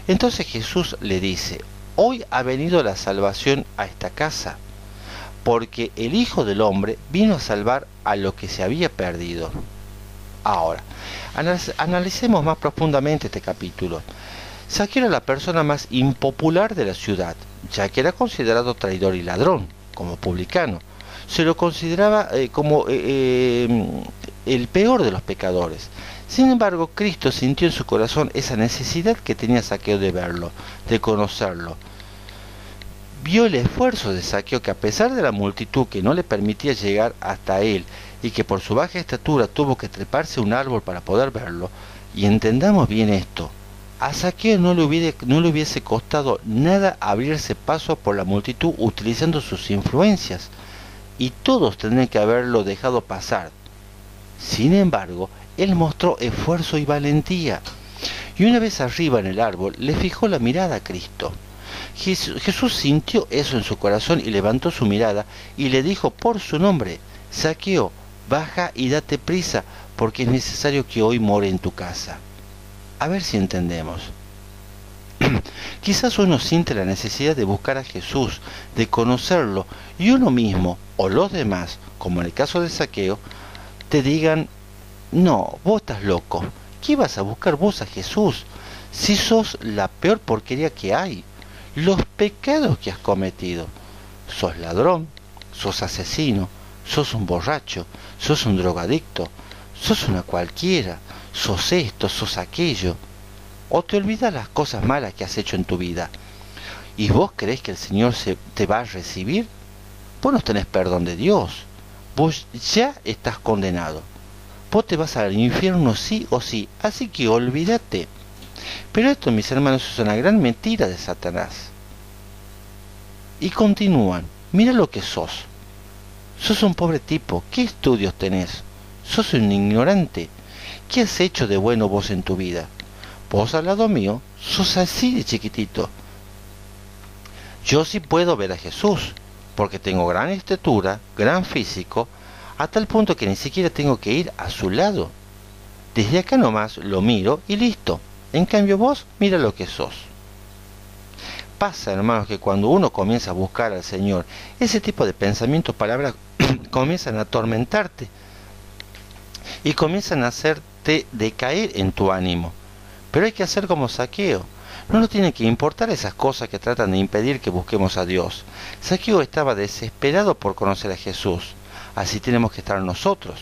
Entonces Jesús le dice: hoy ha venido la salvación a esta casa, porque el Hijo del Hombre vino a salvar a lo que se había perdido. Ahora, analicemos más profundamente este capítulo. Zaqueo era la persona más impopular de la ciudad, ya que era considerado traidor y ladrón, como publicano. Se lo consideraba como el peor de los pecadores. Sin embargo, Cristo sintió en su corazón esa necesidad que tenía Zaqueo de verlo, de conocerlo. Vio el esfuerzo de Zaqueo, que a pesar de la multitud que no le permitía llegar hasta él y que por su baja estatura tuvo que treparse a un árbol para poder verlo. Y entendamos bien esto: a Zaqueo no le hubiese costado nada abrirse paso por la multitud utilizando sus influencias, y todos tendrían que haberlo dejado pasar. Sin embargo, él mostró esfuerzo y valentía, y una vez arriba en el árbol le fijó la mirada a Cristo. Jesús sintió eso en su corazón y levantó su mirada y le dijo por su nombre: Zaqueo, baja y date prisa, porque es necesario que hoy more en tu casa. A ver si entendemos. Quizás uno siente la necesidad de buscar a Jesús, de conocerlo, y uno mismo o los demás, como en el caso de Zaqueo, te digan: no, vos estás loco, ¿qué vas a buscar vos a Jesús? Si sos la peor porquería que hay, los pecados que has cometido, sos ladrón, sos asesino, sos un borracho, sos un drogadicto, sos una cualquiera, sos esto, sos aquello. O te olvidas las cosas malas que has hecho en tu vida, y vos creés que el Señor te va a recibir. Vos no tenés perdón de Dios, vos ya estás condenado, vos te vas al infierno sí o sí, así que olvídate. Pero esto, mis hermanos, es una gran mentira de Satanás. Y continúan: mira lo que sos un pobre tipo, ¿qué estudios tenés? Sos un ignorante, ¿qué has hecho de bueno vos en tu vida? Vos al lado mío sos así de chiquitito. Yo sí puedo ver a Jesús, porque tengo gran estatura, gran físico, a tal punto que ni siquiera tengo que ir a su lado. Desde acá nomás lo miro y listo. En cambio vos, mira lo que sos. Pasa, hermanos, que cuando uno comienza a buscar al Señor, ese tipo de pensamientos, palabras, comienzan a atormentarte y comienzan a hacerte decaer en tu ánimo. Pero hay que hacer como Zaqueo. No nos tienen que importar esas cosas que tratan de impedir que busquemos a Dios. Zaqueo estaba desesperado por conocer a Jesús. Así tenemos que estar nosotros.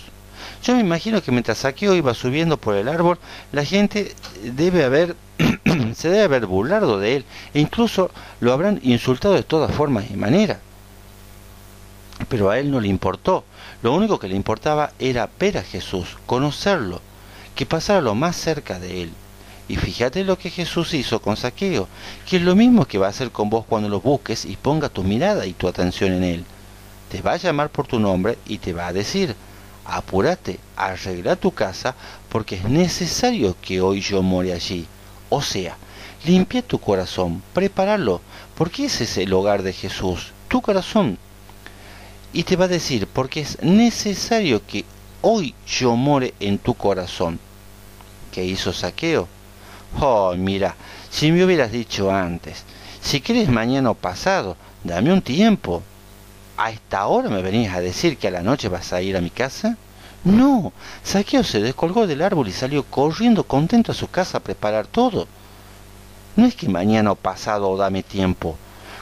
Yo me imagino que mientras Zaqueo iba subiendo por el árbol, la gente se debe haber burlado de él, e incluso lo habrán insultado de todas formas y maneras. Pero a él no le importó. Lo único que le importaba era ver a Jesús, conocerlo, que pasara lo más cerca de él. Y fíjate lo que Jesús hizo con Zaqueo, que es lo mismo que va a hacer con vos cuando lo busques y ponga tu mirada y tu atención en él. Te va a llamar por tu nombre y te va a decir: apúrate, arregla tu casa, porque es necesario que hoy yo more allí. O sea, limpia tu corazón, prepáralo, porque ese es el hogar de Jesús, tu corazón. Y te va a decir: porque es necesario que hoy yo more en tu corazón. ¿Qué hizo Zaqueo? Oh, mira, si me hubieras dicho antes, si quieres mañana o pasado, dame un tiempo. ¿A esta hora me venías a decir que a la noche vas a ir a mi casa? No, Zaqueo se descolgó del árbol y salió corriendo contento a su casa a preparar todo. No es que mañana o pasado o dame tiempo.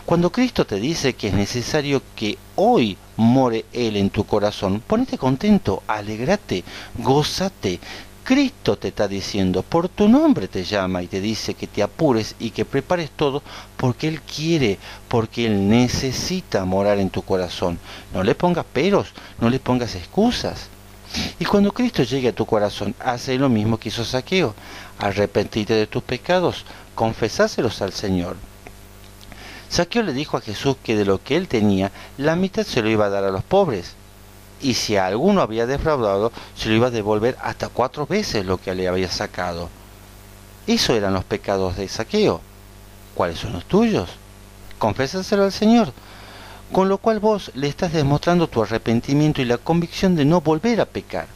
Cuando Cristo te dice que es necesario que hoy more Él en tu corazón, ponete contento, alegrate, gózate. Cristo te está diciendo, por tu nombre te llama y te dice que te apures y que prepares todo porque Él quiere, porque Él necesita morar en tu corazón. No le pongas peros, no le pongas excusas. Y cuando Cristo llegue a tu corazón, hace lo mismo que hizo Zaqueo. Arrepentite de tus pecados, confesáselos al Señor. Zaqueo le dijo a Jesús que de lo que él tenía, la mitad se lo iba a dar a los pobres. Y si a alguno había defraudado, se lo iba a devolver hasta 4 veces lo que le había sacado. Esos eran los pecados de Zaqueo. ¿Cuáles son los tuyos? Confésaselo al Señor. Con lo cual vos le estás demostrando tu arrepentimiento y la convicción de no volver a pecar.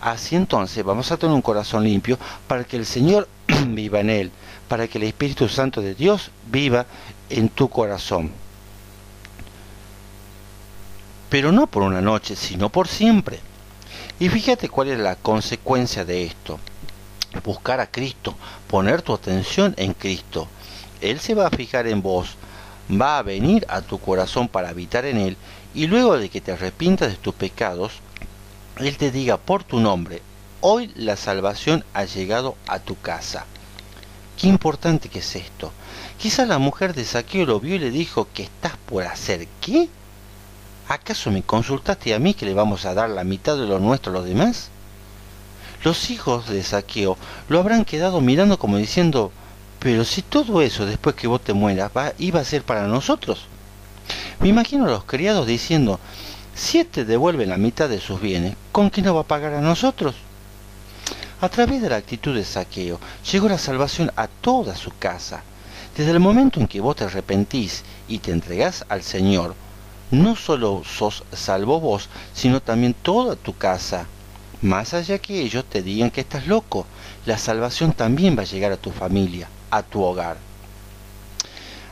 Así entonces vamos a tener un corazón limpio para que el Señor viva en él, para que el Espíritu Santo de Dios viva en tu corazón. Pero no por una noche, sino por siempre. Y fíjate cuál es la consecuencia de esto. Buscar a Cristo, poner tu atención en Cristo. Él se va a fijar en vos, va a venir a tu corazón para habitar en él, y luego de que te arrepientas de tus pecados, Él te diga por tu nombre, hoy la salvación ha llegado a tu casa. Qué importante que es esto. Quizá la mujer de Zaqueo lo vio y le dijo, ¿qué estás por hacer? ¿Qué? ¿Acaso me consultaste a mí que le vamos a dar la mitad de lo nuestro a los demás? Los hijos de Zaqueo lo habrán quedado mirando como diciendo, pero si todo eso después que vos te mueras iba a ser para nosotros. Me imagino a los criados diciendo, si éste devuelve la mitad de sus bienes, ¿con qué nos va a pagar a nosotros? A través de la actitud de Zaqueo llegó la salvación a toda su casa. Desde el momento en que vos te arrepentís y te entregás al Señor, no solo sos salvo vos, sino también toda tu casa. Más allá que ellos te digan que estás loco, la salvación también va a llegar a tu familia, a tu hogar.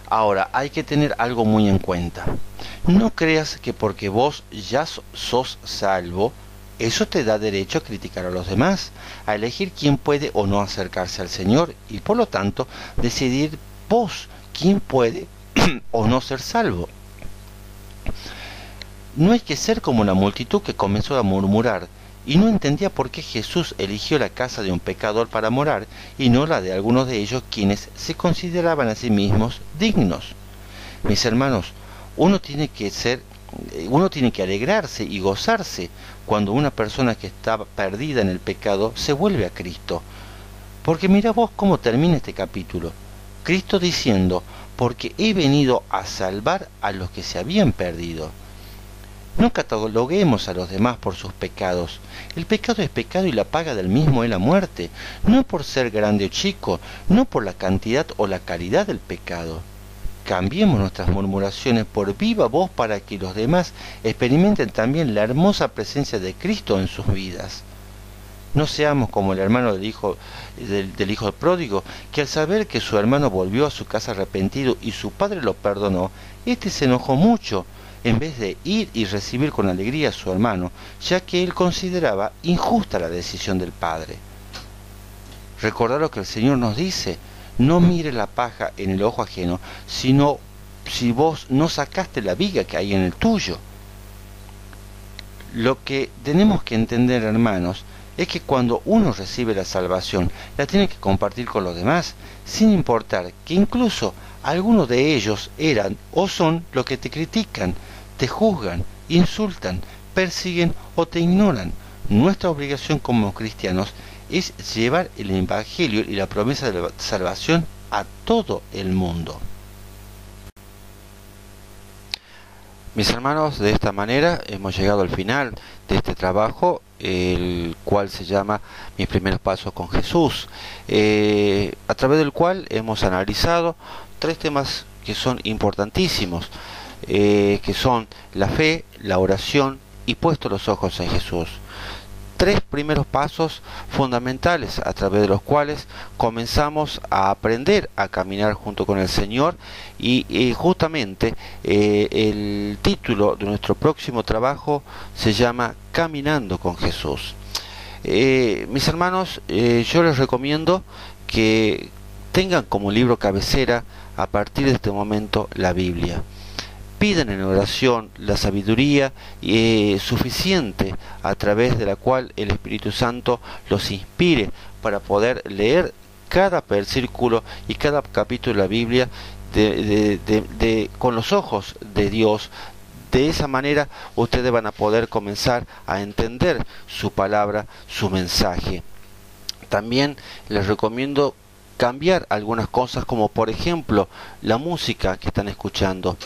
Ahora, hay que tener algo muy en cuenta. No creas que porque vos ya sos salvo, eso te da derecho a criticar a los demás, a elegir quién puede o no acercarse al Señor y por lo tanto decidir vos quién puede o no ser salvo. No hay que ser como la multitud que comenzó a murmurar y no entendía por qué Jesús eligió la casa de un pecador para morar y no la de algunos de ellos quienes se consideraban a sí mismos dignos. Mis hermanos, uno tiene que alegrarse y gozarse cuando una persona que está perdida en el pecado se vuelve a Cristo. Porque mira vos cómo termina este capítulo. Cristo diciendo, porque he venido a salvar a los que se habían perdido. No cataloguemos a los demás por sus pecados. El pecado es pecado y la paga del mismo es la muerte, no por ser grande o chico, no por la cantidad o la calidad del pecado. Cambiemos nuestras murmuraciones por viva voz para que los demás experimenten también la hermosa presencia de Cristo en sus vidas. No seamos como el hermano del hijo pródigo, que al saber que su hermano volvió a su casa arrepentido y su padre lo perdonó, éste se enojó mucho, en vez de ir y recibir con alegría a su hermano, ya que él consideraba injusta la decisión del padre. Recordad lo que el Señor nos dice, no mire la paja en el ojo ajeno, sino si vos no sacaste la viga que hay en el tuyo. Lo que tenemos que entender, hermanos, es que cuando uno recibe la salvación, la tiene que compartir con los demás, sin importar que incluso algunos de ellos eran o son los que te critican, te juzgan, insultan, persiguen o te ignoran. Nuestra obligación como cristianos es llevar el Evangelio y la promesa de la salvación a todo el mundo. Mis hermanos, de esta manera hemos llegado al final de este trabajo, el cual se llama Mis primeros pasos con Jesús, a través del cual hemos analizado 3 temas que son importantísimos, que son la fe, la oración y puesto los ojos en Jesús. 3 primeros pasos fundamentales a través de los cuales comenzamos a aprender a caminar junto con el Señor y justamente el título de nuestro próximo trabajo se llama Caminando con Jesús. Mis hermanos, yo les recomiendo que tengan como libro cabecera a partir de este momento la Biblia. Pidan en oración la sabiduría suficiente a través de la cual el Espíritu Santo los inspire para poder leer cada versículo y cada capítulo de la Biblia con los ojos de Dios. De esa manera ustedes van a poder comenzar a entender su palabra, su mensaje. También les recomiendo cambiar algunas cosas, como por ejemplo la música que están escuchando.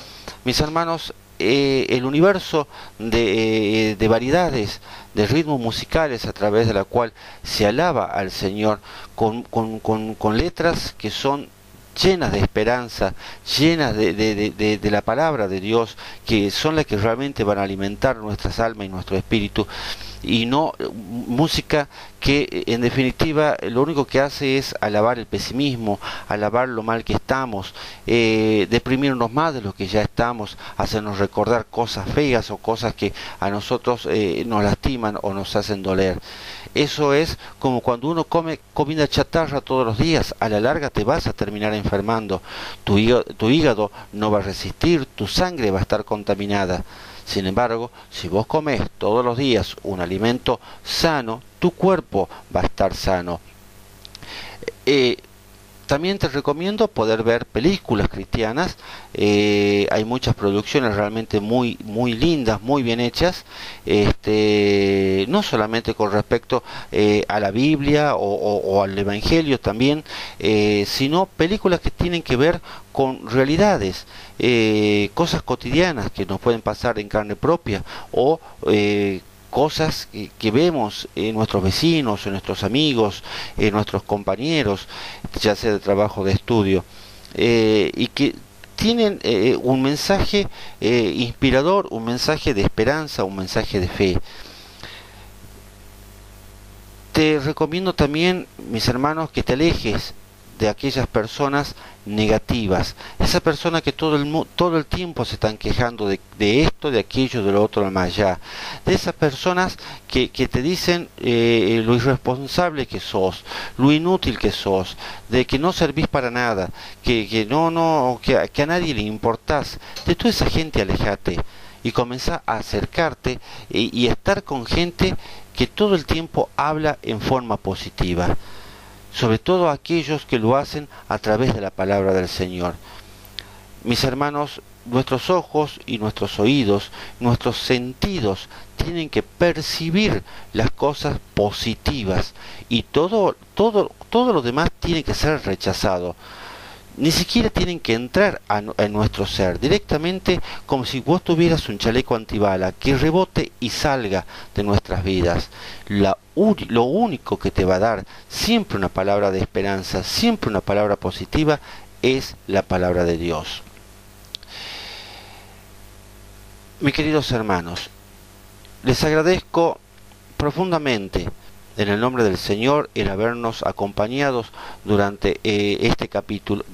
Mis hermanos, el universo de variedades, de ritmos musicales a través de la cual se alaba al Señor con letras que son llenas de esperanza, llenas de la palabra de Dios, que son las que realmente van a alimentar nuestras almas y nuestro espíritu, y no música que en definitiva lo único que hace es alabar el pesimismo, alabar lo mal que estamos, deprimirnos más de lo que ya estamos, hacernos recordar cosas feas o cosas que a nosotros nos lastiman o nos hacen doler. Eso es como cuando uno come comida chatarra todos los días. A la larga te vas a terminar enfermando, tu hígado no va a resistir, tu sangre va a estar contaminada. Sin embargo, si vos comes todos los días un alimento sano, tu cuerpo va a estar sano. También te recomiendo poder ver películas cristianas. Hay muchas producciones realmente muy lindas, muy bien hechas, no solamente con respecto a la Biblia o al Evangelio también, sino películas que tienen que ver con realidades, cosas cotidianas que nos pueden pasar en carne propia, o cosas que vemos en nuestros vecinos, en nuestros amigos, en nuestros compañeros, ya sea de trabajo o de estudio, y que tienen un mensaje inspirador, un mensaje de esperanza, un mensaje de fe. Te recomiendo también, mis hermanos, que te alejes de aquellas personas negativas, esas personas que todo el tiempo se están quejando de esto, de aquello, de lo otro, de más allá, de esas personas que te dicen lo irresponsable que sos, lo inútil que sos, de que no servís para nada, que a nadie le importás. De toda esa gente alejate y comenzá a acercarte y estar con gente que todo el tiempo habla en forma positiva, sobre todo aquellos que lo hacen a través de la palabra del Señor. Mis hermanos, nuestros ojos y nuestros oídos, nuestros sentidos tienen que percibir las cosas positivas, y todo lo demás tiene que ser rechazado. Ni siquiera tienen que entrar en nuestro ser, directamente, como si vos tuvieras un chaleco antibala que rebote y salga de nuestras vidas. Lo único que te va a dar siempre una palabra de esperanza, siempre una palabra positiva, es la palabra de Dios. Mis queridos hermanos, les agradezco profundamente en el nombre del Señor el habernos acompañado durante este capítulo,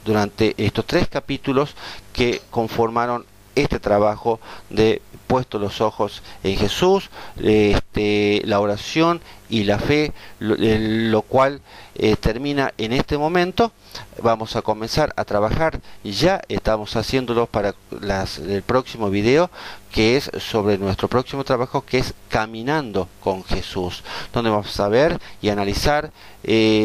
durante estos 3 capítulos que conformaron este trabajo de puesto los ojos en Jesús, la oración y la fe, lo cual termina en este momento. Vamos a comenzar a trabajar, ya estamos haciéndolo para el próximo video, que es sobre nuestro próximo trabajo, que es Caminando con Jesús, donde vamos a ver y analizar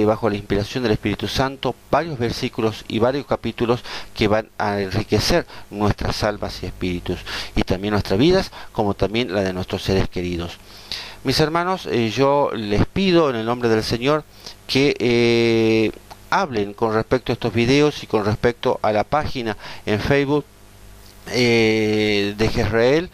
bajo la inspiración del Espíritu Santo varios versículos y varios capítulos que van a enriquecer nuestras almas y espíritus, y también nuestras vidas, como también la de nuestros seres queridos. Mis hermanos, yo les pido en el nombre del Señor que hablen con respecto a estos videos y con respecto a la página en Facebook de Jezreel,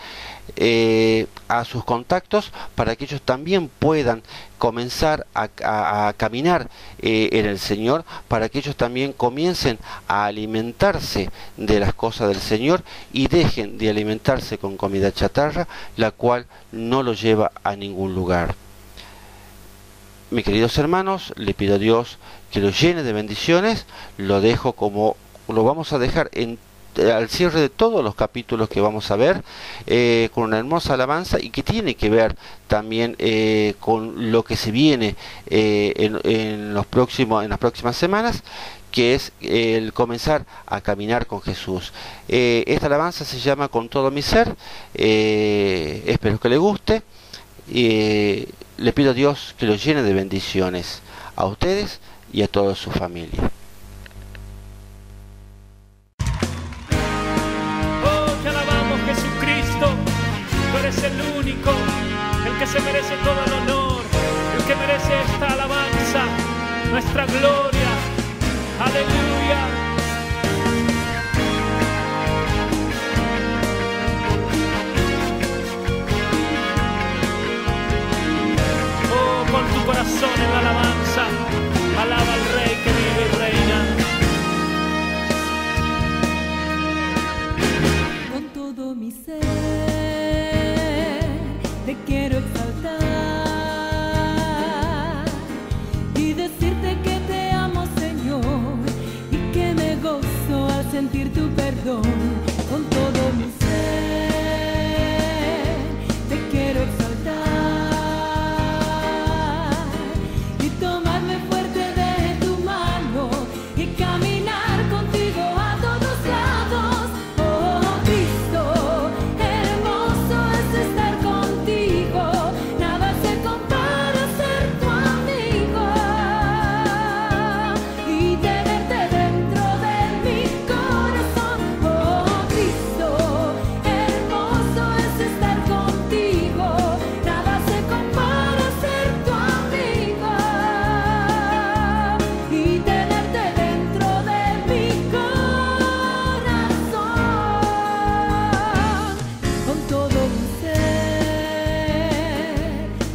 a sus contactos, para que ellos también puedan comenzar a caminar en el Señor, para que ellos también comiencen a alimentarse de las cosas del Señor y dejen de alimentarse con comida chatarra, la cual no los lleva a ningún lugar. Mis queridos hermanos, le pido a Dios que los llene de bendiciones. Lo dejo como lo vamos a dejar en al cierre de todos los capítulos que vamos a ver, con una hermosa alabanza y que tiene que ver también con lo que se viene en las próximas semanas, que es el comenzar a caminar con Jesús. Esta alabanza se llama Con todo mi ser. Espero que le guste. Le pido a Dios que lo llene de bendiciones a ustedes y a toda su familia. Oh, te alabamos, Jesucristo. Tú eres el único, el que se merece todo el honor, el que merece esta alabanza, nuestra gloria. Aleluya. Oh, con tu corazón en la alabanza, alaba al Rey que vive y reina. Con todo mi ser te quiero exaltar y decirte que te amo, Señor, y que me gozo al sentir tu perdón. Con todo mi ser te quiero exaltar y tomarme fuerte de tu mano y caminar contigo a todos lados. Oh Cristo, hermoso es estar contigo, nada se compara a ser tu amigo y tenerte dentro de mi corazón. Oh Cristo, hermoso es estar contigo, nada se compara a ser tu amigo y tenerte dentro de mi corazón. Con todo mi ser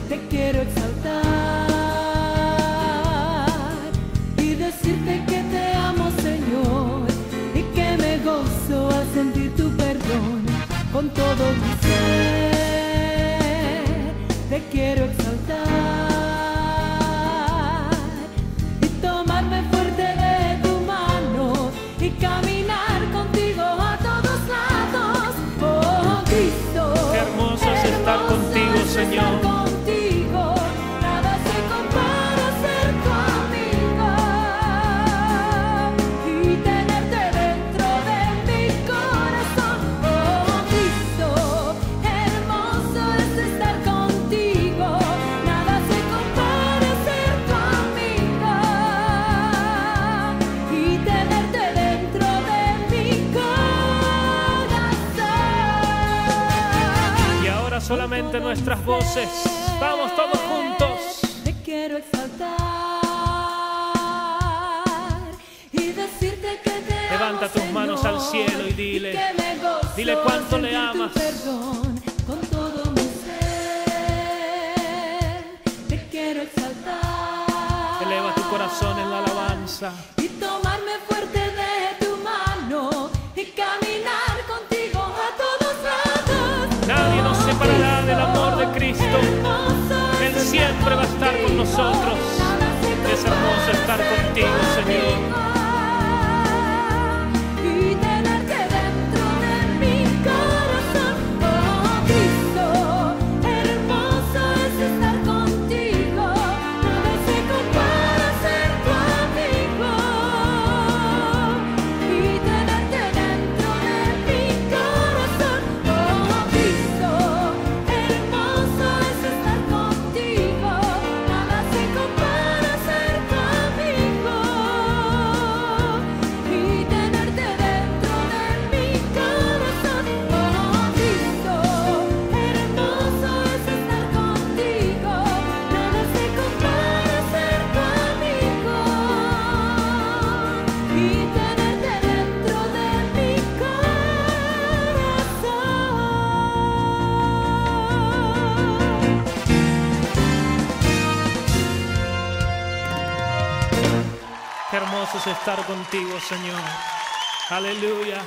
te quiero exaltar y decirte que te amo, Señor, y que me gozo al sentir tu perdón. Con todo mi ser te quiero exaltar y tomarme fuerte de tu mano y caminar contigo a todos lados. Oh Cristo, Qué hermoso es estar contigo, Señor. contigo, nada se compara a ser tu amigo y tenerte dentro de mi corazón. Oh Cristo, hermoso es estar contigo, nada se compara a ser tu amigo y tenerte dentro de mi corazón. Y ahora solamente nuestras voces. Vamos todos juntos. Te quiero exaltar y decirte que te Levanta amo, tus manos Señor, al cielo y dile, y que me gozo dile cuánto al le sentir tu amas. perdón. Con todo mi ser te quiero exaltar. Eleva tu corazón en la alabanza. Y tomarme fuerte de tu mano y caminar contigo a todos lados. Nadie nos separará del amor de Cristo. Hermoso Él es siempre va a estar con nosotros. Es hermoso estar contigo, Señor. y tenerte dentro de mi corazón. Oh Cristo, hermoso es estar contigo, nada se compara a ser tu amigo y tenerte dentro de mi corazón. Oh Cristo, hermoso es estar contigo, nada se compara a ser tu amigo y tenerte dentro de mi corazón. Oh Cristo, hermoso es estar contigo, nada se compara a ser tu amigo y tenerte dentro de mi corazón. Qué hermoso es estar contigo, Señor. Aleluya.